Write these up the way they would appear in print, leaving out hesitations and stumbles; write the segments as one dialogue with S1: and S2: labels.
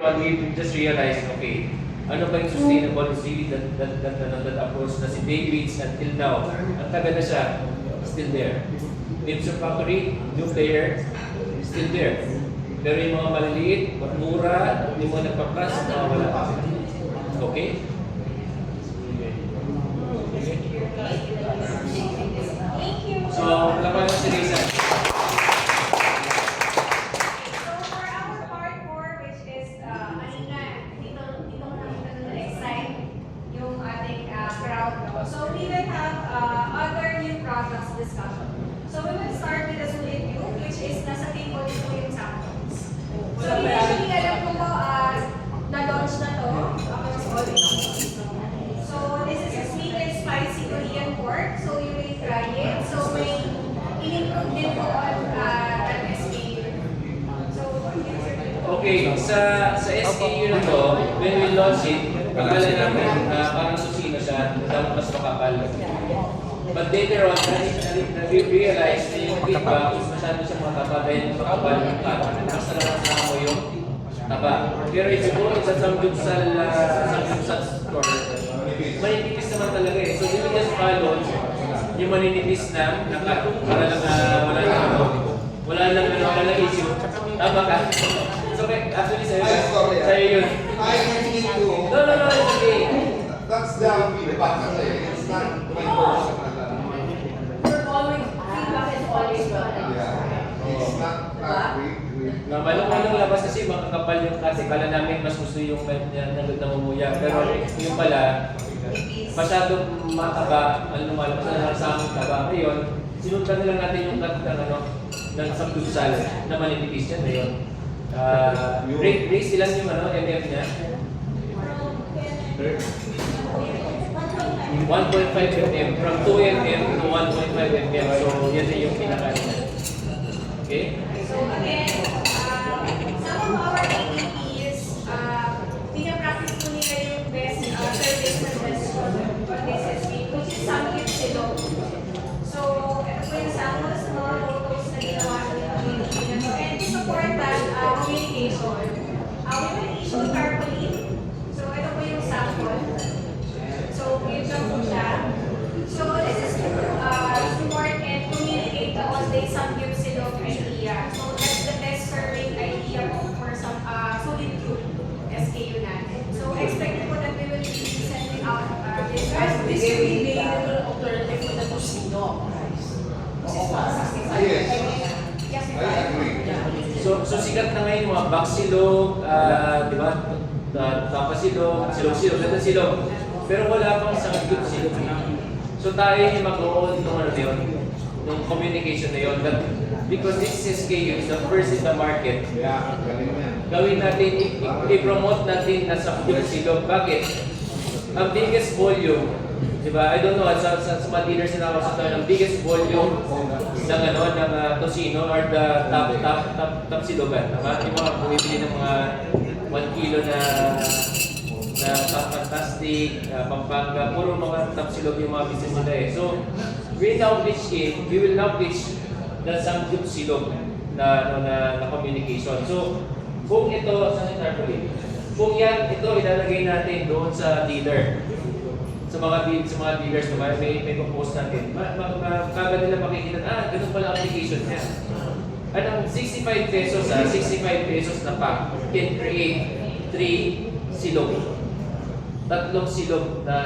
S1: What we just realized, okay, ano ba yung sustainable is really that approach na si Davids until now. Ang tagal na siya, still there. Dipso Factory, new player, still there. Pero yung mga maliliit, mura, yung mga nagpa-plus, wala. Okay? So, wala pa yung si Risa.
S2: So we will have other new products discussion. So we will start with the Sulit View, which is nasa table dito yung samples. So usually alam ko po, na-launch na to across all regions. So this is a sweet and spicy Korean pork. So you will try it. So may in-improve din po on that SKU. So
S1: Okay, sa SKU na to, when we launch it, pagkala namin parang susino siya, dapat mas makapal. But later on, na-realize na yung feedback is masyado siya makapal dahil makapal yung cut. Mas naman mo yung taba. Pero if you go sa samgyupsal store, maninipis naman talaga eh. So you just follow yung maninipis na cut para lang wala lang issue. Tama ka? So actually sa'yo yun. No, it's okay.
S3: That's the feedback kasi. It's not my personal.
S2: feedback is always welcome.
S3: Yeah. It's not great.
S1: Malong labas kasi makakapal yung kasi kala namin mas gusto yung namumuya. Pero yung pala, masyadong mataba, lumalabas na sa aming taba. Ngayon, sinundan na lang natin yung cut ng samgyupsal na maninipis yan ngayon. Race ilan yung MF niya? 1.5 mm, from 2 mm to 1.5 mm. So, yan din yung pinaka niya. Okay?
S2: So again, some of our APPs, pinapractice po nila yung best survey suggestion for this week, which is Samgyup Silog. So, ito po yung samples, mga photos na ginawa nila. And to support that communication, we will issue tarpaulin. So, ito po yung sample. So, yun lang po siya. So, this is to support and communicate the all-day Samgyup Silog idea. So, that's the best serving idea po for some solid group SKU natin. So, expect po that we will be sending out this.
S4: This will be the alternative for the Tocino.
S2: Yes,
S3: I agree.
S1: So sikat na ngayon yung mga baksilog, di ba? Tapasilog, silog-silog, ganda silog. Pero wala pang samgyup silog. So tayo yung mag-o-on itong yung communication na yun. Because this SKU is the first in the market.
S3: Yeah, galing yan.
S1: Gawin natin, i-promote natin na samgyup silog. Bakit? Ang biggest volume, di ba? I don't know, sa mga dealers na ako sa tayo, ang biggest volume ng tocino or the top silogan. Yung mga bumibili ng mga 1 kilo na top fantastic, Pampanga, puro mga top silog yung mga business nila eh. So, we will now pitch the samgyup silog na communication. So, kung ito, saan yung tarpaulin? Kung yan, ito ilalagay natin doon sa dealer. Sa mga dealers naman, may post natin. Kagad nila makikita, ganun pala application niya. At ang 65 pesos, 65 pesos na pack can create 3 silog. 3 silog na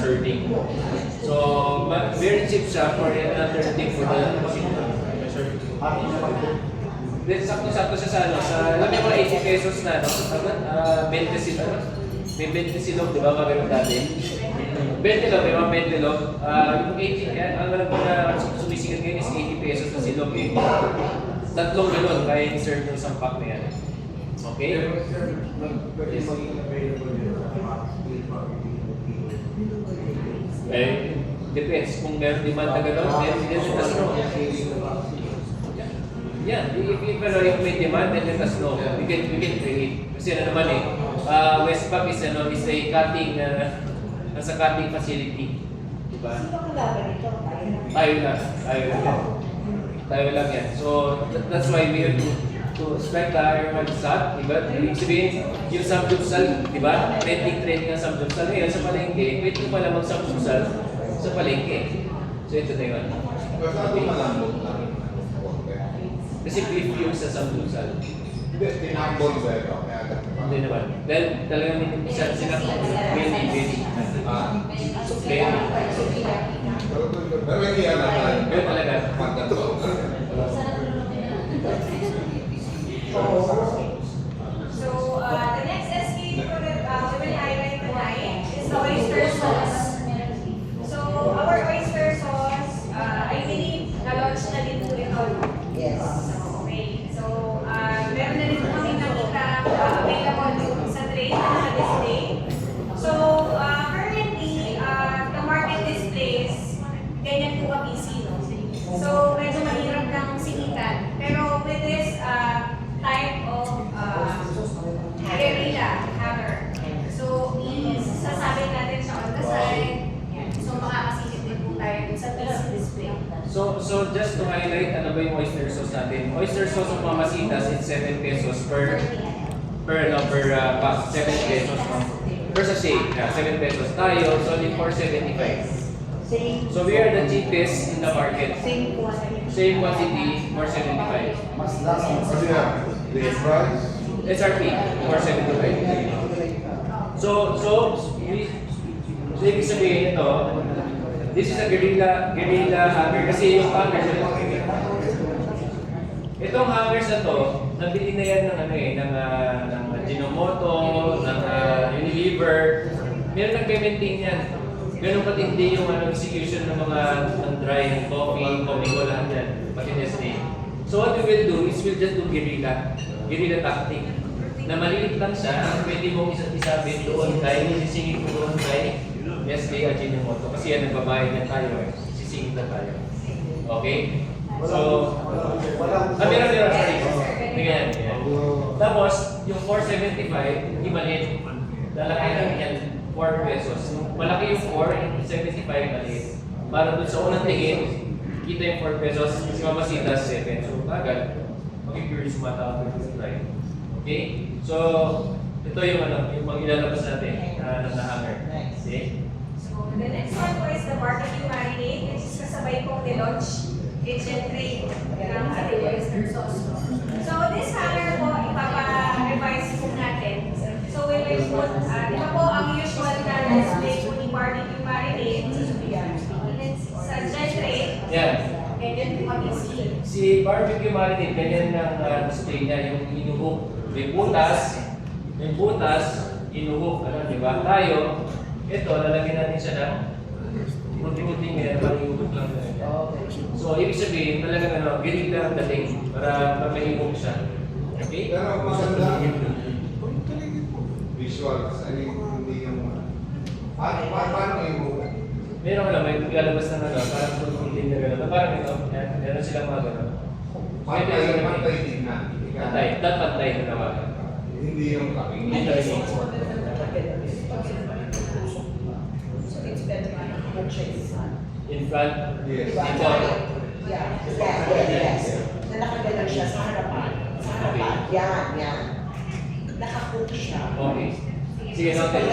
S1: serving. So, very cheap siya for an alternative for the silog. Then, sakto-sakto siya sa alam niyo mga 80 pesos na, 20 silog. May 20 silog, di ba? Magano'n dati. 20 lang, may mga 20 lang. Yung 80, ang alam ko na sumisigat ngayon is 80 pesos na silog eh. 3 gano'n, kaya i-serve yung isang pack na yan. Okay? Depends. Kung meron demand na gano'n, then let us know. Yeah, if may demand, then let us know. We can create. Kasi ano naman eh, Westpac is a cutting, nasa cutting facility. Diba?
S4: Sino kalaban ito?
S1: Tayo lang yan. So, that's why we have to to strike the iron one shot, diba? Ibig sabihin, yung samgyeopsal, diba? Trending ang samgyeopsal. Ngayon sa palengke, pwede ko pala mag-samgyeopsal sa palengke. So ito na yun.
S3: Masyado malambot na.
S1: Kasi beef yung sa samgyeopsal.
S3: Hindi, tinambol ba ito? Kaya
S1: Hindi naman. Dahil talagang minsan sila very.
S3: Pero hindi yan naman.
S1: Pero talaga.
S3: Pagkatulog na.
S2: So, the next SKU for the, we will highlight tonight is the oyster sauce. So, our oyster sauce, I believe, na-launch na din po ito.
S5: Yes.
S2: Okay. So, meron na rin po kami nakita available sa tray na naka-display. So, currently, the market displays, ganyan po kabisi, no? So, medyo mahirap kang singitan. Pero with this type of guerrilla hammer, so isasabi natin siya on the side. So, makakasingit din po tayo dun sa PC display.
S1: So just to highlight, ano ba yung oyster sauce natin? Oyster sauce ng Mamasitas is 7 pesos per pack. 7 pesos per sachet. 7 pesos tayo, so only 4.75.
S5: Same.
S1: So we are the cheapest in the market.
S5: Same quantity.
S1: Same quantity, 4.75.
S3: Kasi yan, the price.
S1: SRP, 4.75. So ibig sabihin ito, this is a guerrilla hanger kasi yung hanger itong hangers na to, nabili na yan ng Ajinomoto, ng Unilever. Meron nagme-maintain yan. Ganun patindi yung execution ng mga dry, ng coffee, lahat yan, pati Nestle. So what we will do is we'll just do guerrilla tactic. Na maliit lang siya, pwede mong isabi doon kay, sisingin ko doon kay Nestle Ajinomoto. Kasi yan, nagbabayad na tayo sisingin na tayo. Okay? So, meron, sorry. Ganyan. Tapos, yung 475, hindi maliit. Lalaki lang yan, 4 pesos. Malaki yung 4, 75 maliit. Para dun sa unang tingin, kita yung 4 pesos, si Mamasitas 7. So, agad, mag-curious matawag ng try. Okay? So, ito yung yung ilalabas natin na hanger. See?
S2: So, the next one po is the barbecue marinade, which is kasabay pong nilaunch kitchen tray ng ating oyster sauce. So, this hanger po, ipapa-revise po natin. So, we will put, di ba po, ang usual na display po ni barbecue marinade sa dry tray,
S1: Yan.
S2: ganyan po kami
S1: Si barbecue marinade, ganyan ang display niya, yung inuhok. May butas, inuhok, di ba? Tayo, ito, lalagyan natin siya ng kunti-kunti ngayon, malihuhok lang. So, ibig sabihin, talagang guerrilla ang dating para mahihuhok siya. Okay?
S3: Pero maganda. Visual. Kasi hindi yung... Paano yung...
S1: Meron ka lang, may lalabas na parang kunti na gano'n. Parang ito, meron silang mga gano'n.
S3: Pantay tingnan.
S1: Dapat pantay na naman.
S3: Hindi yung kaping.
S1: Hindi talaga.
S5: It's better to purchase.
S1: In front,
S3: Yes.
S1: dito.
S5: Yes. Na nakagalang siya sa harapan. Sa harapan. Yan. Nakahook siya.
S1: Okay. Sige, noted.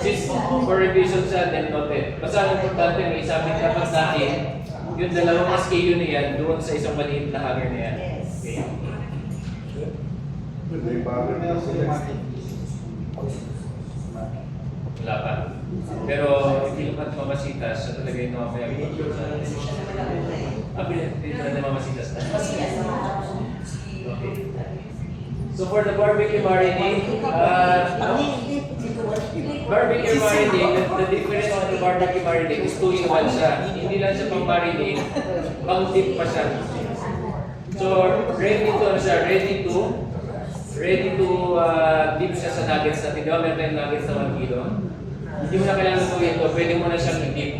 S1: Since for revision sa atin, noted. Basta ang importante, may isabit dapat sa akin, yung dalawang SKU na yan, doon sa isang maliit na hanger na yan. Okay.
S3: May bago na sila.
S1: Wala pa. Pero, hindi naman Mamasitas, siya talaga yung mga kaya dito na Mamasitas na. Okay. So for the barbecue marinade, the difference of the barbecue marinade is 2-in-1 siya. Hindi lang siya pang marinade, pang dip pa siya. So ready to dip siya sa nuggets natin. Di ba meron tayong nuggets na 1 kilo? Hindi mo na kailangan gawin ito, pwede mo na siyang i-dip.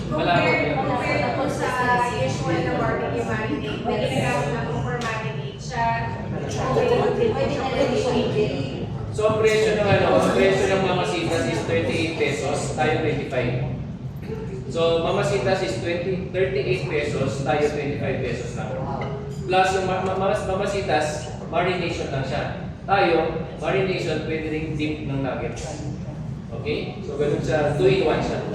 S2: Compared po sa usual na barbecue marinade, na ginagamit na po for marinade siya, pwede na rin i-shake.
S1: So ang presyo ng Mamasitas is 38 pesos, tayo 25. So Mamasitas is 38 pesos, tayo 25 pesos lang. Plus yung mamasitas, marination lang siya. Tayo, marination, pwede rin dip ng nuggets. Okay? So, ganun siya, 2-in-1 siya.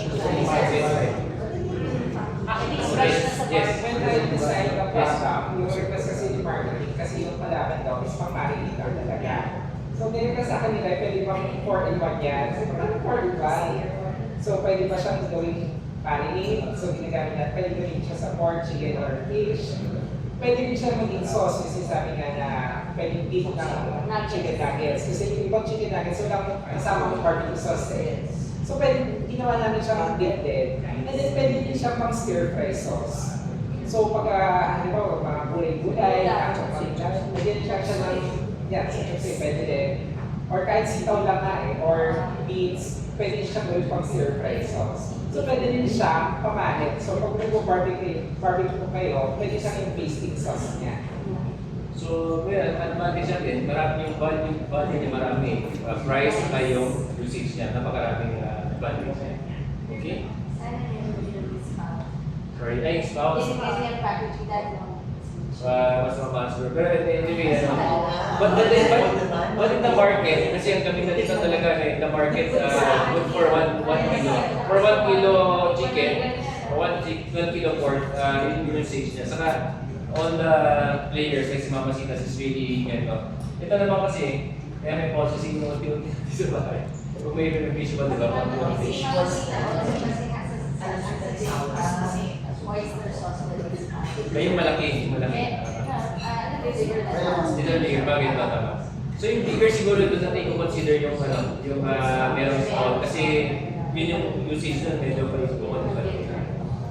S4: Actually,
S1: Yes.
S4: fresh na sa
S1: Yes.
S4: when I design the product, yung request kasi ni marketing, kasi yung palaban daw is pang-marinate daw talaga. So, nilagay sa kanila, pwede bang 4-in-1 yan? So, parang 4-in-1. So, pwede ba siyang gawing marinate? So, ginagamit natin, pwede gawin siya sa pork, chicken, or fish. Pwede rin siya maging sauce kasi sabi nga na pwede beef ng chicken nuggets. Kasi yung ibang chicken nuggets, wala kasama ng barbecue sauce eh. So pwede, ginawa namin siyang dip din. And then pwede din siyang pang stir fry sauce. So pag, halimbawa, mga gulay-gulay, pwede siya ng, yan, kasi pwede din. Or kahit sitaw lang nga eh, or beets, pwede siya gawin pang stir fry sauce. So pwede din siya pamalit. So pag nag-barbecue po kayo, pwede siyang yung basting sauce niya.
S1: So, well, advantage siya din. Marami yung value niya, marami. Price na yung usage niya. Napakaraming advantage niya. Okay?
S2: Sana yung discount.
S1: Sorry, ay, spouse.
S2: Kasi yung package that no.
S1: Mas mamaster. Pero anyway, but in the market, kasi ang kami na dito talaga in the market, good for 1 kilo. For 1 kilo chicken, or 1 kilo pork, yung usage niya. Saka, all the players, like si Mama Sitas is really ganito. Ito naman kasi, kaya may processing mo unti-unti sa bahay. Kung may visual, di ba? Unti-unti.
S2: Oyster sauce with discount.
S1: Kaya yung malaki. Dito bigger, bagay na tama. So yung bigger siguro doon natin i-consider yung merong discount kasi yun yung usage doon, medyo pa i-consider.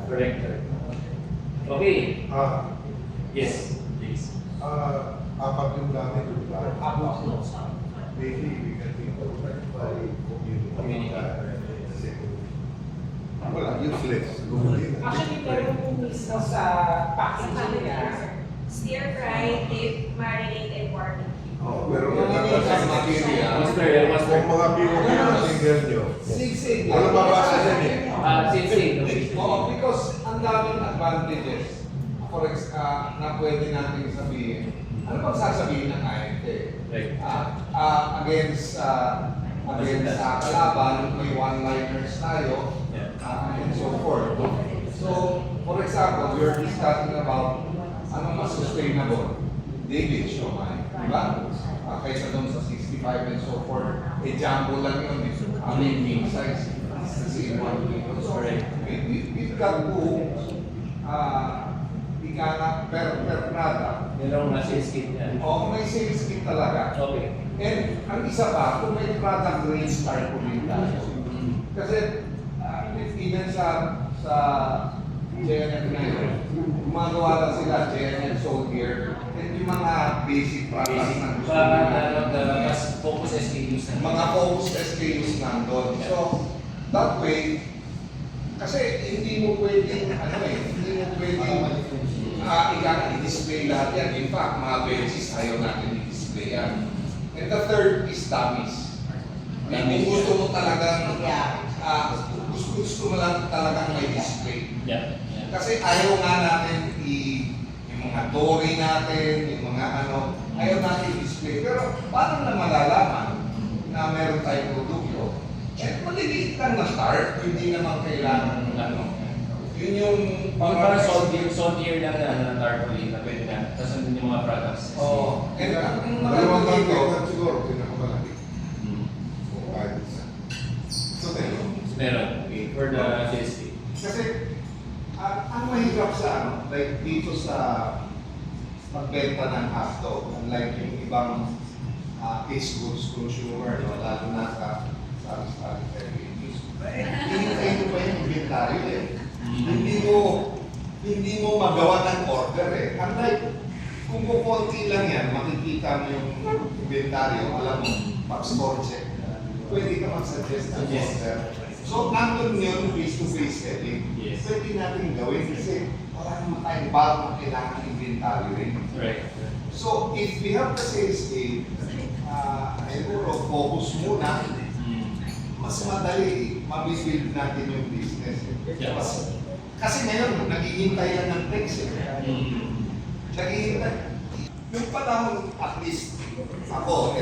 S1: Correct. Okay. Yes, please.
S3: Apat yung gamit yung plan. Maybe we can think of that by community. Kasi wala, useless.
S4: Actually, meron po mismo sa packaging niya.
S2: Stir fry, dip, marinate, and barbecue.
S3: Oh, pero sa material,
S1: What's
S3: kung mga Pilipino single nyo,
S6: Sigsig.
S3: wala mabasa dyan eh.
S1: Same.
S6: Oo, because ang daming advantages na pwede natin sabihin. Ano bang sasabihin ng INT?
S1: Right.
S6: Against kalaban, may one-liners tayo, and so forth. So, for example, we're discussing about ano mas sustainable. David Siomay, di ba? Kaysa doon sa 65 and so forth, jumbo lang yun. King size, it's the same one. So, we've got to ikana per prada.
S1: Yun ang nasa skin niya.
S6: O may sales kit talaga.
S1: Okay.
S6: And ang isa pa, kung may product range tarpaulin tayo. Kasi even sa JNF ngayon, gumagawa lang sila JNF Soldier and yung mga basic products na gusto nila.
S1: Mas focus SKUs na.
S6: Mga focus SKUs nandun. So, that way, kasi hindi mo pwedeng, hindi mo pwedeng i-display lahat yan. In fact, mga veggies ayaw natin i-display yan. And the third is dummies. Kung gusto mo talagang, gusto mo lang talagang may display.
S1: Yeah.
S6: Kasi ayaw nga natin yung mga dory natin, yung mga ayaw natin display. Pero paano na malalaman na meron tayong produkto? Maliliit lang na start, hindi naman kailangan Yun yung
S1: Parang saltier lang na tarpaulin na pwede na. Tapos nandun yung mga products.
S6: Oo. And ang
S3: Dalawang
S6: maganda dito,
S3: bangkay siguro, pinakamalaki. Kung kahit isa. So,
S1: Meron. For the CSP.
S6: kasi ang mahirap sa like dito sa magbenta ng hotdog, unlike yung ibang case goods consumer, lalo na sa reviews. Hinintay mo pa yung inventaryo eh. Hindi mo magawa ng order eh. Unlike, kung kukunti lang yan, makikita mo yung inventaryo, alam mo, pag-store check. Pwede ka mag-suggest ng order. So, nandun yun, face-to-face selling.
S1: Yes.
S6: Pwede natin gawin kasi wala naman tayong bago na kailangan inventaryo rin.
S1: Right.
S6: So, if we have the sales team, siguro focus muna, mas madali mabibuild natin yung business.
S1: Yeah.
S6: Kasi ngayon, naghihintay lang ng text eh. Naghihintay. Yung panahon, at least, ako,